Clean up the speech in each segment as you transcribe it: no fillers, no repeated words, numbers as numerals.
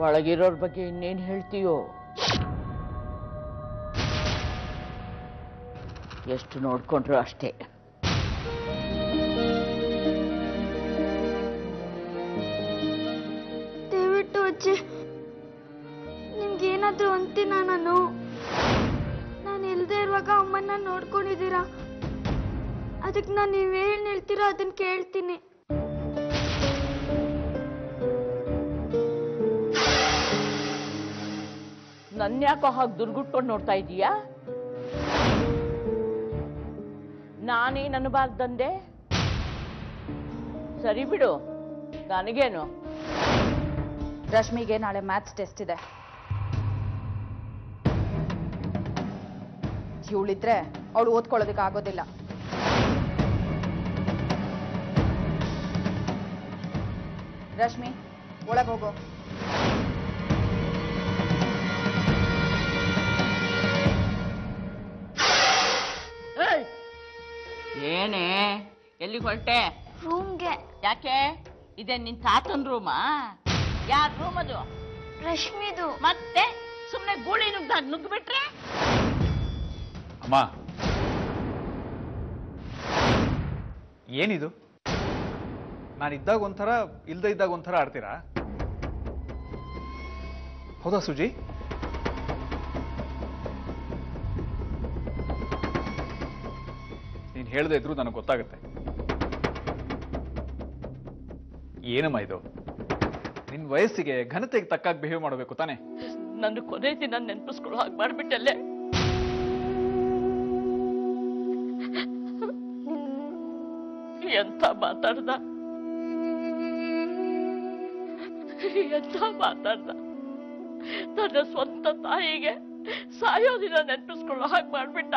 ಒಳಗಿರೋರ್ ಬಗ್ಗೆ ಇನ್ನೇನು ಹೇಳ್ತೀಯೋ? ಎಷ್ಟು ನೋಡ್ಕೊಂಡ್ರು ಅಷ್ಟೇ. ದಯವಿಟ್ಟು ಅಜ್ಜಿ, ನಿಮ್ಗೇನಾದ್ರೂ ಅಂತೀನ? ನಾನು ಇಲ್ದೇ ಇರುವಾಗ ಅಮ್ಮನ್ನ ನೋಡ್ಕೊಂಡಿದ್ದೀರಾ, ಅದಕ್ಕೆ ನಾನು ನೀವೇನು ಹೇಳ್ತೀರೋ ಅದನ್ನ ಕೇಳ್ತೀನಿ. ನನ್ಯಾಕೋ ಹಾಗೆ ದುರ್ಗುಟ್ಕೊಂಡು ನೋಡ್ತಾ ಇದೀಯಾ? ನಾನೇನು ಅನ್ನಬಾರ್ದಂದೆ? ಸರಿ ಬಿಡು, ನನಗೇನು. ರಶ್ಮಿಗೆ ನಾಳೆ ಮ್ಯಾಥ್ಸ್ ಟೆಸ್ಟ್ ಇದೆ. ಇವಳಿದ್ರೆ ಅವಳು ಓದ್ಕೊಳ್ಳೋದಕ್ಕೆ ಆಗೋದಿಲ್ಲ. ರಶ್ಮಿ, ಒಳಗೆ ಹೋಗೋ. ಏನೇ, ಎಲ್ಲಿಗೆ ಹೊರಟೆ? ರೂಮ್ಗೆ. ಯಾಕೆ? ಇದೆ ನಿನ್ ತಾತನ್ ರೂಮಾ? ಯಾರ ರೂಮ್ ಅದು? ರಶ್ಮಿದು. ಮತ್ತೆ ಸುಮ್ಮನೆ ಗೂಳಿ ನುಗ್ಗಿಬಿಟ್ರೆ? ಅಮ್ಮ, ಏನಿದು? ನಾನಿದ್ದಾಗ ಒಂಥರ, ಇಲ್ದ ಇದ್ದಾಗ ಒಂಥರ ಆಡ್ತೀರಾ? ಹೌದಾ ಸುಜಿ? ನೀನ್ ಹೇಳ್ದೆ ಇದ್ರು ನನಗೆ ಗೊತ್ತಾಗುತ್ತೆ. ಏನಮ್ಮ ಇದು? ನಿನ್ ವಯಸ್ಸಿಗೆ ಘನತೆಗೆ ತಕ್ಕಾಗಿ ಬಿಹೇವ್ ಮಾಡಬೇಕು ತಾನೆ? ನನ್ನ ಕೊನೆ ದಿನ ನೆನಪಿಸ್ಕೊಳ್ಳೋ ಹಾಗೆ ಮಾಡ್ಬಿಟ್ಟಲ್ಲೇ. ಎಂತ ಮಾತಾಡ್ದ, ಎಂತ ಮಾತಾಡ್ದ. ನನ್ನ ಸ್ವಂತ ತಾಯಿಗೆ ಸಾಯೋ ದಿನ ನೆನಪಿಸ್ಕೊಳ್ಳೋ ಹಾಗೆ ಮಾಡ್ಬಿಟ್ಟ.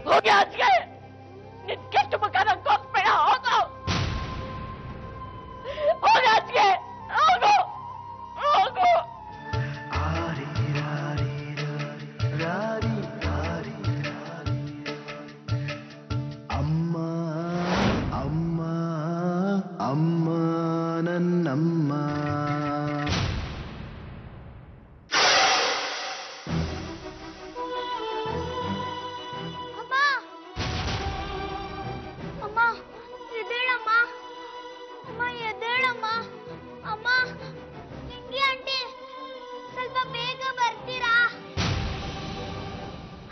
ಹೋಗಿ ಆಚೆಗೆ, ನಿನ್ ಕೆಟ್ಟ ಮಕಾನ ತೋರಿಸ್ಬೇಡ. ಹೋಗು, ಹೋಗಿ ಆಚೆಗೆ, ಹೋಗು, ಹೋಗು. ಅಮ್ಮ ಅಮ್ಮ ಅಮ್ಮ ನನ್ನಮ್ಮ. ಅಮ್ಮ ಎದ್ದೇಳಮ್ಮ, ಅಮ್ಮ ಎದ್ದೇಳಮ್ಮ. ಅಮ್ಮ, ನಿಂಗೆ ಆಂಟಿ ಸ್ವಲ್ಪ ಬೇಗ ಬರ್ತೀರಾ?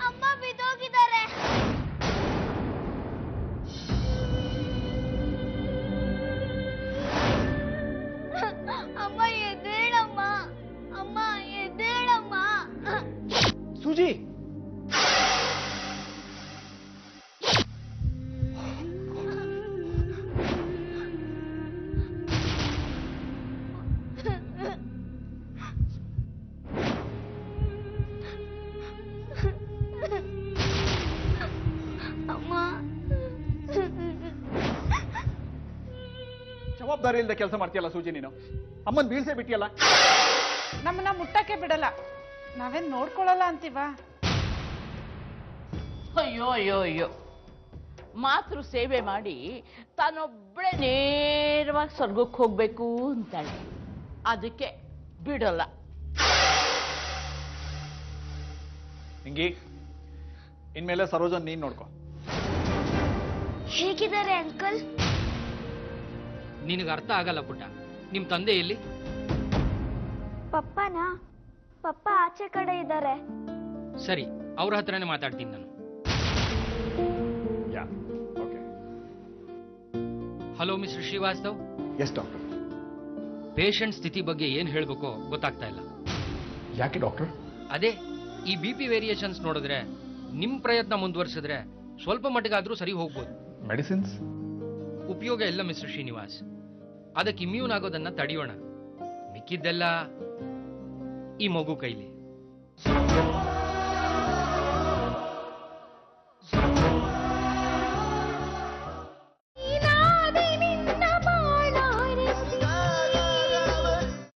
ಅಮ್ಮ ಬಿದ್ದೋಗಿದ್ದಾರೆ. ಅಮ್ಮ ಎದ್ದೇಳಮ್ಮ, ಅಮ್ಮ ಎದ್ದೇಳಮ್ಮ. ಸುಜಿ, ಅಮ್ಮ, ಜವಾಬ್ದಾರಿ ಇಲ್ಲದೆ ಕೆಲಸ ಮಾಡ್ತೀಯಲ್ಲ ಸೂಜಿ ನೀನು. ಅಮ್ಮನ್ ಬೀಳ್ಸೇ ಬಿಟ್ಟಿಯಲ್ಲ. ನಮ್ಮನ್ನ ಮುಟ್ಟಕ್ಕೆ ಬಿಡಲ್ಲ, ನಾವೇನ್ ನೋಡ್ಕೊಳ್ಳಲ್ಲ ಅಂತೀವ? ಅಯ್ಯೋ ಅಯ್ಯೋ ಅಯ್ಯೋ, ಮಾತೃ ಸೇವೆ ಮಾಡಿ ತಾನೊಬ್ಬಳೇ ನೇರವಾಗಿ ಸ್ವರ್ಗಕ್ಕೆ ಹೋಗ್ಬೇಕು ಅಂತಾಳೆ. ಅದಕ್ಕೆ ಬಿಡಲ್ಲ. ಹಿಂಗಿ, ಇನ್ಮೇಲೆ ಸರೋಜನ್ ನೀನ್ ನೋಡ್ಕೊ. ಹೇಗಿದ್ದಾರೆ ಅಂಕಲ್? ನಿನಗೆ ಅರ್ಥ ಆಗಲ್ಲ ಪುಟ್ಟ. ನಿಮ್ ತಂದೆ ಎಲ್ಲಿ? ಪಪ್ಪನಾ? ಪಪ್ಪ ಆಚೆ ಕಡೆ ಇದ್ದಾರೆ. ಸರಿ, ಅವ್ರ ಹತ್ರನೇ ಮಾತಾಡ್ತೀನಿ ನಾನು. Yeah, okay. Hello mister Srivastav. Yes doctor. Patient ಸ್ಥಿತಿ ಬಗ್ಗೆ ಏನ್ ಹೇಳ್ಬೇಕೋ ಗೊತ್ತಾಗ್ತಾ ಇಲ್ಲ. ಯಾಕೆ ಡಾಕ್ಟರ್? ಅದೇ, ಈ BP ವೇರಿಯೇಷನ್ಸ್ ನೋಡಿದ್ರೆ ನಿಮ್ ಪ್ರಯತ್ನ ಮುಂದುವರಿಸಿದ್ರೆ ಸ್ವಲ್ಪ ಮಟ್ಟಿಗಾದ್ರೂ ಸರಿ ಹೋಗ್ಬೋದು. ಮೆಡಿಸಿನ್ಸ್ ಉಪಯೋಗ ಇಲ್ಲ ಮಿಸ್ಟರ್ ಶ್ರೀನಿವಾಸ್. ಅದಕ್ಕೆ ಇಮ್ಯೂನ್ ಆಗೋದನ್ನ ತಡೆಯೋಣ. ಮಿಕ್ಕಿದ್ದೆಲ್ಲ ಈ ಮಗು ಕೈಲಿ.